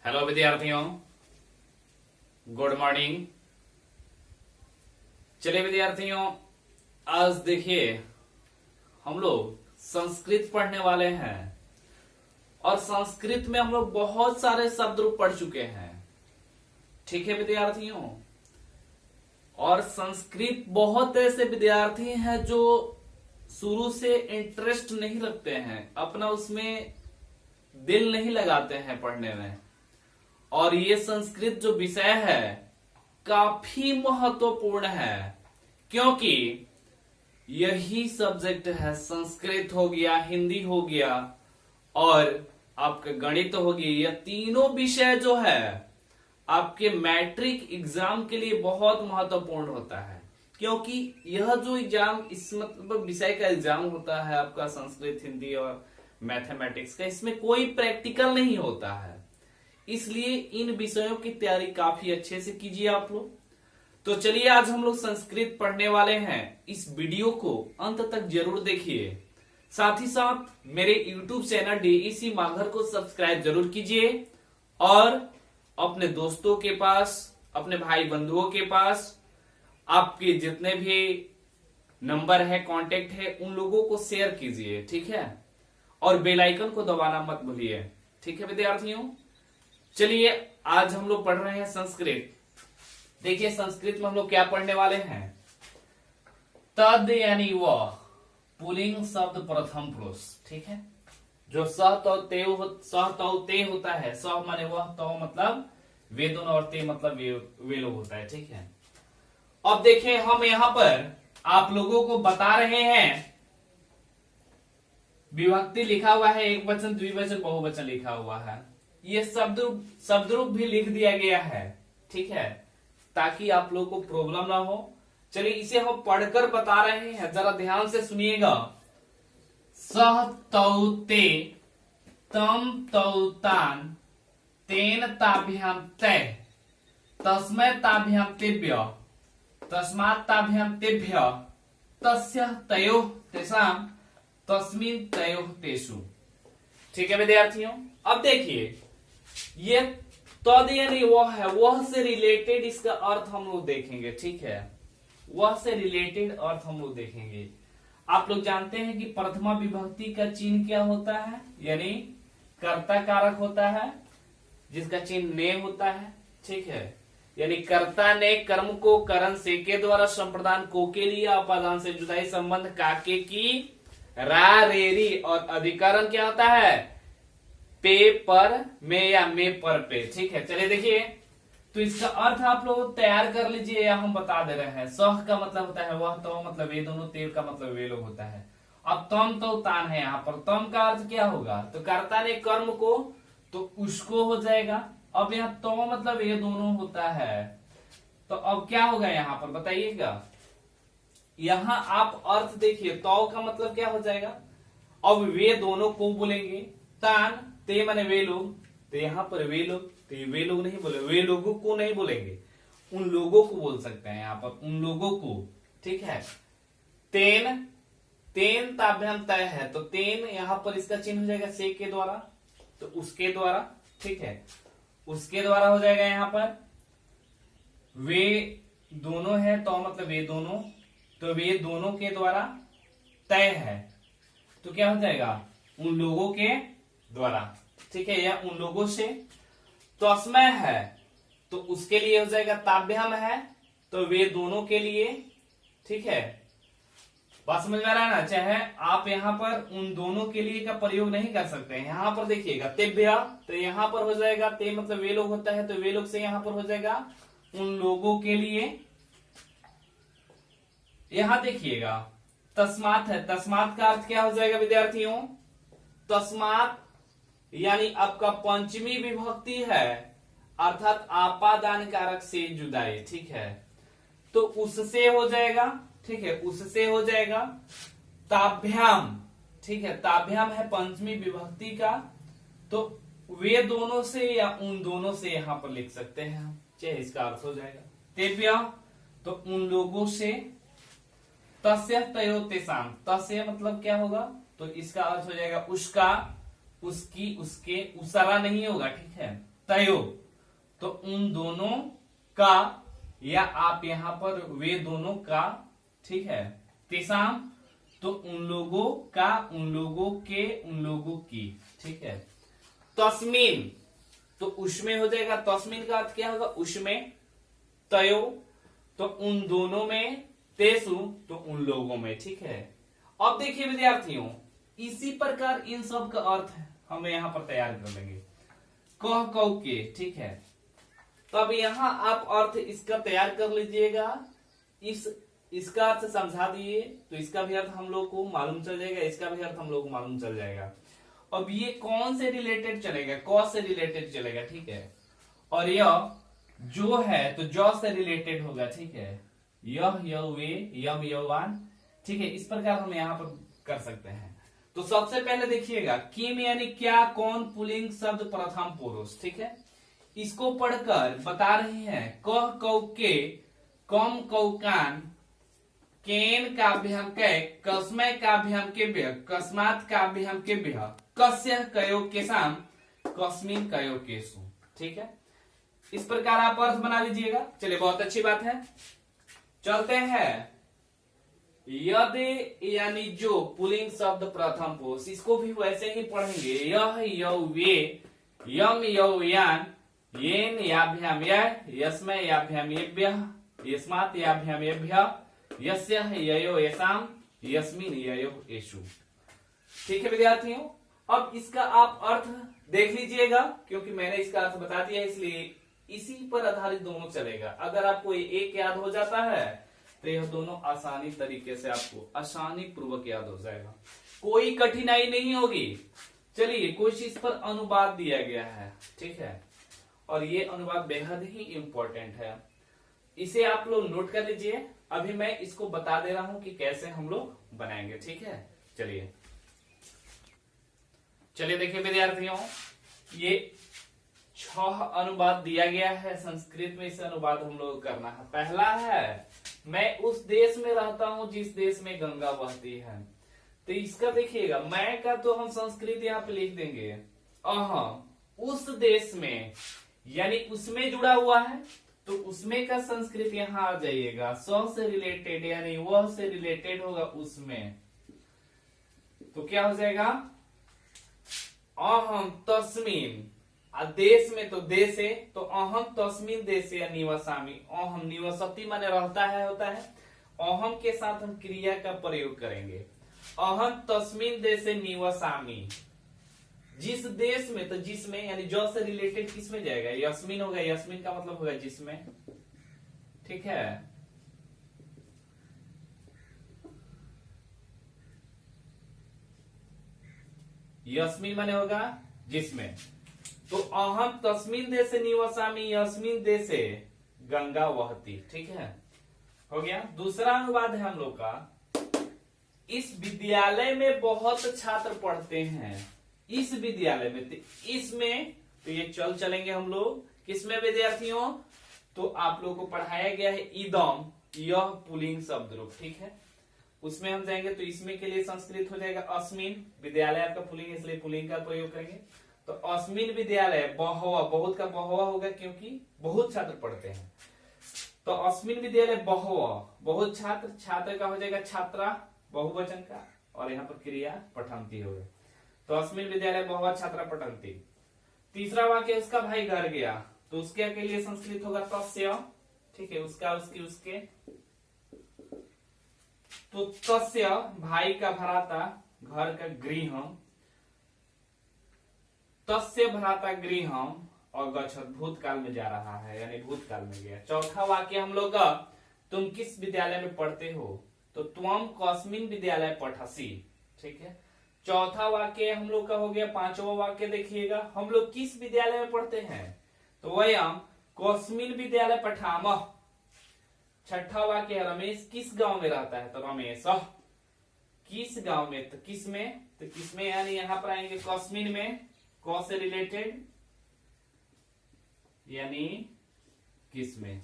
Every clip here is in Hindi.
हेलो विद्यार्थियों, गुड मॉर्निंग। चलिए विद्यार्थियों, आज देखिए हम लोग संस्कृत पढ़ने वाले हैं और संस्कृत में हम लोग बहुत सारे शब्द रूप पढ़ चुके हैं। ठीक है विद्यार्थियों, और संस्कृत बहुत ऐसे विद्यार्थी हैं जो शुरू से इंटरेस्ट नहीं रखते हैं, अपना उसमें दिल नहीं लगाते हैं पढ़ने में। और ये संस्कृत जो विषय है काफी महत्वपूर्ण है, क्योंकि यही सब्जेक्ट है, संस्कृत हो गया, हिंदी हो गया और आपका गणित हो गया। यह तीनों विषय जो है आपके मैट्रिक एग्जाम के लिए बहुत महत्वपूर्ण होता है, क्योंकि यह जो एग्जाम इस मतलब विषय का एग्जाम होता है आपका संस्कृत, हिंदी और मैथमेटिक्स का, इसमें कोई प्रैक्टिकल नहीं होता है। इसलिए इन विषयों की तैयारी काफी अच्छे से कीजिए आप लोग। तो चलिए आज हम लोग संस्कृत पढ़ने वाले हैं। इस वीडियो को अंत तक जरूर देखिए, साथ ही साथ मेरे YouTube चैनल DEC माघर को सब्सक्राइब जरूर कीजिए और अपने दोस्तों के पास, अपने भाई बंधुओं के पास, आपके जितने भी नंबर है, कांटेक्ट है, उन लोगों को शेयर कीजिए। ठीक है, और बेल आइकन को दबाना मत भूलिए। ठीक है विद्यार्थियों, चलिए आज हम लोग पढ़ रहे हैं संस्कृत। देखिए संस्कृत में हम लोग क्या पढ़ने वाले हैं। तद यानी वह, पुल्लिंग शब्द प्रथम पुरुष। ठीक है, जो सह तो ते होता है। सह माने वह, तो मतलब वे दोनों, और ते मतलब वे लोग होता है। ठीक है, अब देखें हम यहाँ पर आप लोगों को बता रहे हैं, विभक्ति लिखा हुआ है, एक वचन, द्विवचन, बहुवचन लिखा हुआ है। ये शब्द रूप भी लिख दिया गया है। ठीक है, ताकि आप लोगों को प्रॉब्लम ना हो। चलिए इसे हम पढ़कर बता रहे हैं, जरा ध्यान से सुनिएगा। सह तौ ते, तम तौ तान, तेन ताभ्याम तै, तस्मै ताभ्याम तेभ्य, तस्मात् ताभ्याम तेभ्य, तस्य तयोः तेषां, तस्मिन् तयोः तेषु। ठीक है विद्यार्थियों, अब देखिए ये तद यानी वह है, वह से रिलेटेड इसका अर्थ हम लोग देखेंगे। ठीक है, वह से रिलेटेड अर्थ हम लोग देखेंगे। आप लोग जानते हैं कि प्रथमा विभक्ति का चिन्ह क्या होता है, यानी कर्ता कारक होता है, जिसका चिन्ह ने होता है। ठीक है, यानी कर्ता ने कर्म को करण से के द्वारा संप्रदान को के लिए अपादान से जुदाई संबंध काके की रा रेरी, और अधिकरण क्या होता है, पे पर में या में पर पे। ठीक है, चलिए देखिए, तो इसका अर्थ आप लोग तैयार कर लीजिए या हम बता दे रहे हैं। सह का मतलब होता है वह, तो मतलब वे दोनों, तेल का मतलब वे लोग होता है। अब तम तो तान है, यहाँ पर तम का अर्थ क्या होगा, तो कर्ता ने कर्म को, तो उसको हो जाएगा। अब यहाँ तो मतलब ये दोनों होता है, तो अब क्या होगा यहाँ पर बताइएगा। यहाँ आप अर्थ देखिए, तो का मतलब क्या हो जाएगा, अब वे दोनों को बोलेंगे। तान, ते माने वे लोग, तो यहाँ पर वे लोग, तो ये वे लोग नहीं बोले, वे लोगों को नहीं बोलेंगे, उन लोगों को बोल सकते हैं यहाँ पर, उन लोगों को। ठीक है, तेन, तेन ताभ्याम तय है, तो तेन यहाँ पर इसका चिन्ह हो जाएगा से के द्वारा, तो उसके द्वारा। ठीक है, उसके द्वारा हो जाएगा यहाँ पर। वे दोनों है, तो मतलब वे दोनों, तो वे दोनों के द्वारा। तय है, तो क्या हो जाएगा, उन लोगों के द्वारा। ठीक है, या उन लोगों से। तस्मै है, तो उसके लिए हो जाएगा। ताभ्याम है, तो वे दोनों के लिए। ठीक है, बात समझ में आ रहा है ना। चाहे आप यहाँ पर उन दोनों के लिए का प्रयोग नहीं कर सकते हैं। यहाँ पर देखिएगा तेभ्य, तो यहाँ पर हो जाएगा, ते मतलब वे लोग होता है, तो वे लोग से यहाँ पर हो जाएगा उन लोगों के लिए। यहां देखिएगा तस्मात है, तस्मात का अर्थ क्या हो जाएगा विद्यार्थियों, तस्मात यानी आपका पंचमी विभक्ति है, अर्थात आपादान कारक से जुदाई। ठीक है, तो उससे हो जाएगा। ठीक है, उससे हो जाएगा। ताभ्याम, ठीक है, ताभ्याम है पंचमी विभक्ति का, तो वे दोनों से या उन दोनों से यहां पर लिख सकते हैं हम, चाहे इसका अर्थ हो जाएगा। तेभ्य, तो उन लोगों से। तस्य तयो तेषां, तस्य मतलब क्या होगा, तो इसका अर्थ हो जाएगा उसका, उसकी, उसके, उसरा नहीं होगा। ठीक है, तयो, तो उन दोनों का, या आप यहां पर वे दोनों का, ठीक है। तेसाम, तो उन लोगों का, उन लोगों के, उन लोगों की, ठीक है। तस्मीन, तो उसमें हो जाएगा, तस्मीन का अर्थ क्या होगा, उसमें। तयो, तो उन दोनों में। तेसु, तो उन लोगों में, ठीक है। अब देखिए विद्यार्थियों, इसी प्रकार इन सब का अर्थ हम यहां पर तैयार कर लेंगे। कह कौ के, ठीक है। तो अब यहां आप अर्थ इसका तैयार कर लीजिएगा। इसका अर्थ समझा दिए तो इसका भी अर्थ हम लोग को मालूम चल जाएगा, इसका भी अर्थ हम लोग को मालूम चल जाएगा। अब ये कौन से रिलेटेड चलेगा, क से रिलेटेड चलेगा, ठीक है। और यह जो है तो ज से रिलेटेड होगा, ठीक है। यह, यह, वे, यम, यौवान, ठीक है। इस प्रकार हम यहां पर कर सकते हैं। तो सबसे पहले देखिएगा, किम यानी क्या, कौन, पुल्लिंग शब्द, प्रथम पुरुष, ठीक है। इसको पढ़कर बता रहे हैं, कह कौ के, कम कौकान, केन काभ्याम कै, कस्मै काभ्याम केभ्य, कस्मात् काभ्याम केभ्य, कस्य कयो केसाम, कस्मिन कयो केसु, ठीक है। इस प्रकार आप अर्थ बना लीजिएगा। चलिए, बहुत अच्छी बात है। चलते हैं, यदि यानी जो, पुल्लिंग शब्द, प्रथम पुरुष, इसको भी वैसे ही पढ़ेंगे। यह, यौ, वे, यम, यौ, यान, येन, याभ्याम यः, यस्मै, याभ्याम येभ्यः, यस्मात्, याभ्याम येभ्यः, यस्यः, ययो, येषाम्, यस्मिन्, ययो, येषु, ठीक है विद्यार्थियों। अब इसका आप अर्थ देख लीजिएगा, क्योंकि मैंने इसका अर्थ बता दिया, इसलिए इसी पर आधारित दोनों चलेगा। अगर आपको एक याद हो जाता है तो यह दोनों आसानी तरीके से आपको आसानी पूर्वक याद हो जाएगा, कोई कठिनाई नहीं होगी। चलिए, कुछ इस पर अनुवाद दिया गया है, ठीक है। और ये अनुवाद बेहद ही इंपॉर्टेंट है, इसे आप लोग नोट कर लीजिए। अभी मैं इसको बता दे रहा हूं कि कैसे हम लोग बनाएंगे, ठीक है। चलिए देखिए विद्यार्थियों, ये 6 अनुवाद दिया गया है संस्कृत में। इसे अनुवाद हम लोग करना है। पहला है, मैं उस देश में रहता हूं जिस देश में गंगा बहती है। तो इसका देखिएगा, मैं का तो हम संस्कृत यहाँ पे लिख देंगे। उस देश में, यानी उसमें जुड़ा हुआ है, तो उसमें का संस्कृत यहाँ आ जाइएगा। स से रिलेटेड, यानी वह से रिलेटेड होगा उसमें, तो क्या हो जाएगा, अहम तस्मीन। देश में तो देशे, तो अहम तस्मीन देशे निवसामी। अहम निवसती माने रहता है, होता है। अहम के साथ हम क्रिया का प्रयोग करेंगे। अहम तस्मीन देशे निवसामी, जिस देश में, तो जिसमें यानी जो से रिलेटेड किस में जाएगा, यस्मिन होगा। यस्मिन का मतलब होगा जिसमें, ठीक है। यस्मिन माने होगा जिसमें। तो अहम तस्मिन देशे निवसामी, यस्मिन देशे गंगा वहती, ठीक है, हो गया। दूसरा अनुवाद है हम लोग का, इस विद्यालय में बहुत छात्र पढ़ते हैं। इस विद्यालय में, तो इसमें, तो ये चलेंगे हम लोग किसमें विद्यार्थियों, तो आप लोग को पढ़ाया गया है इदम, यह पुल्लिंग शब्द रूप, ठीक है। उसमें हम जाएंगे, तो इसमें के लिए संस्कृत हो जाएगा अस्मिन। विद्यालय आपका पुल्लिंग, इसलिए पुल्लिंग का प्रयोग करेंगे। तो अस्मिन विद्यालय, बहुवा, बहुत का बहुवा होगा क्योंकि बहुत छात्र पढ़ते हैं। तो अस्मिन विद्यालय बहुवा, बहुत छात्र, छात्र का हो जाएगा छात्रा, बहुवचन का, और यहाँ पर क्रिया पठंती होगा। तो अस्मिन विद्यालय बहुवा छात्रा पठंती। तीसरा वाक्य, उसका भाई घर गया, तो उसके के लिए संस्कृत होगा तस्य, ठीक है। उसका, उसकी, उसके, तो तस्य भाई का भराता, घर का गृहम, तस्य भराता गृहम, और गच्छत भूतकाल में जा रहा है, यानी भूतकाल में गया। चौथा वाक्य हम लोग का, तुम किस विद्यालय में पढ़ते हो, तो त्वम कस्मिन विद्यालय पठसी, ठीक है। चौथा वाक्य हम लोग का हो गया। पांचवा वाक्य देखिएगा, हम लोग किस विद्यालय में पढ़ते हैं, तो वयम कस्मिन विद्यालय पठामः। छठा वाक्य है, रमेश किस गांव में रहता है, तो रमेश किस गांव में, तो किस में, तो किस में, यानी यहां पर आएंगे कस्मिन में, क से रिलेटेड, यानी किस में।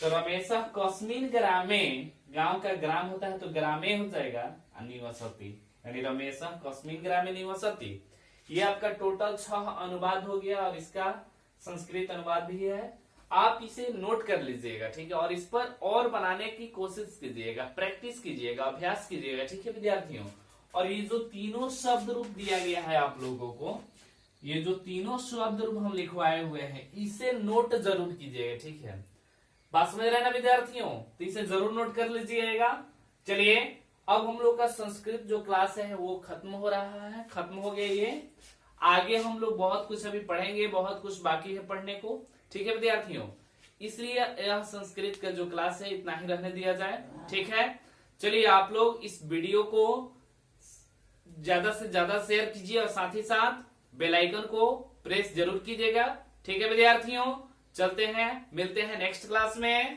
तो रमेश कस्मिन ग्रामे, गांव का ग्राम होता है तो ग्रामे हो जाएगा, निवसती, यानी रमेश कस्मिन ग्रामे निवसती। ये आपका टोटल 6 अनुवाद हो गया और इसका संस्कृत अनुवाद भी है। आप इसे नोट कर लीजिएगा, ठीक है, और इस पर और बनाने की कोशिश कीजिएगा, प्रैक्टिस कीजिएगा, अभ्यास कीजिएगा, ठीक है विद्यार्थियों। और ये जो तीनों शब्द रूप दिया गया है आप लोगों को, ये जो तीनों शब्द रूप हम लिखवाए हुए हैं, इसे नोट जरूर कीजिएगा, ठीक है। बात समझ रहे हैं ना विद्यार्थियों, तो इसे जरूर नोट कर लीजिएगा। चलिए अब हम लोग का संस्कृत जो क्लास है वो खत्म हो रहा है, खत्म हो गया ये। आगे हम लोग बहुत कुछ अभी पढ़ेंगे, बहुत कुछ बाकी है पढ़ने को, ठीक है विद्यार्थियों। इसलिए यह संस्कृत का जो क्लास है इतना ही रहने दिया जाए, ठीक है। चलिए आप लोग इस वीडियो को ज्यादा से ज्यादा शेयर कीजिए और साथ ही साथ बेल आइकन को प्रेस जरूर कीजिएगा, ठीक है विद्यार्थियों। चलते हैं, मिलते हैं नेक्स्ट क्लास में।